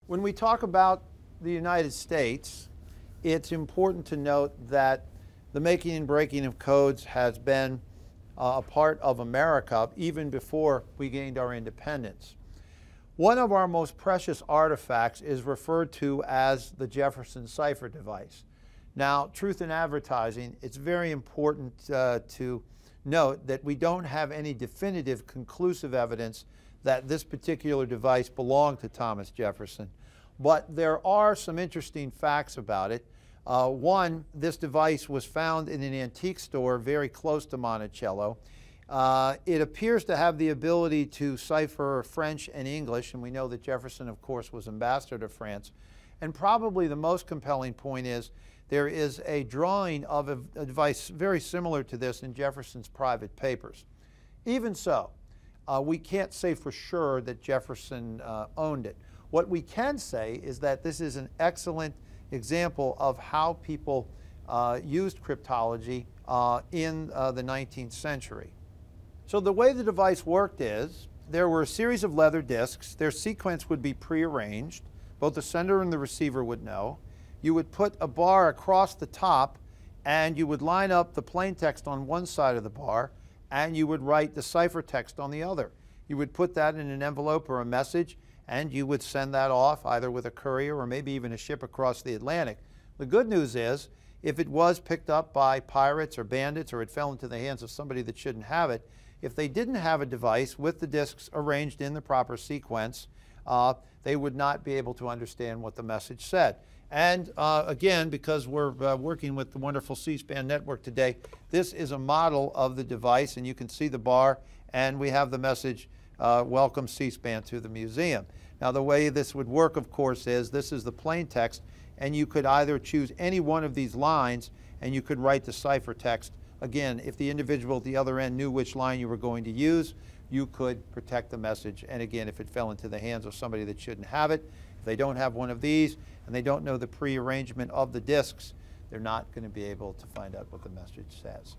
When we talk about the United States, it's important to note that the making and breaking of codes has been a part of America even before we gained our independence. One of our most precious artifacts is referred to as the Jefferson Cipher device. Now, truth in advertising, it's very important to note that we don't have any definitive, conclusive evidence that this particular device belonged to Thomas Jefferson. But there are some interesting facts about it. One, this device was found in an antique store very close to Monticello. It appears to have the ability to cipher French and English, and we know that Jefferson, of course, was ambassador to France. And probably the most compelling point is there is a drawing of a device very similar to this in Jefferson's private papers. Even so, we can't say for sure that Jefferson owned it. What we can say is that this is an excellent example of how people used cryptology in the 19th century. So the way the device worked is there were a series of leather discs. Their sequence would be prearranged. Both the sender and the receiver would know. You would put a bar across the top, and you would line up the plain text on one side of the bar, and you would write the ciphertext on the other. You would put that in an envelope or a message, and you would send that off either with a courier or maybe even a ship across the Atlantic. The good news is, if it was picked up by pirates or bandits or it fell into the hands of somebody that shouldn't have it, if they didn't have a device with the discs arranged in the proper sequence, they would not be able to understand what the message said. And again, because we're working with the wonderful C-SPAN network today, this is a model of the device, and you can see the bar, and we have the message, welcome C-SPAN to the museum. Now the way this would work, of course, is this is the plain text, and you could either choose any one of these lines, and you could write the ciphertext. Again, if the individual at the other end knew which line you were going to use, you could protect the message. And again, if it fell into the hands of somebody that shouldn't have it, if they don't have one of these and they don't know the prearrangement of the discs, they're not going to be able to find out what the message says.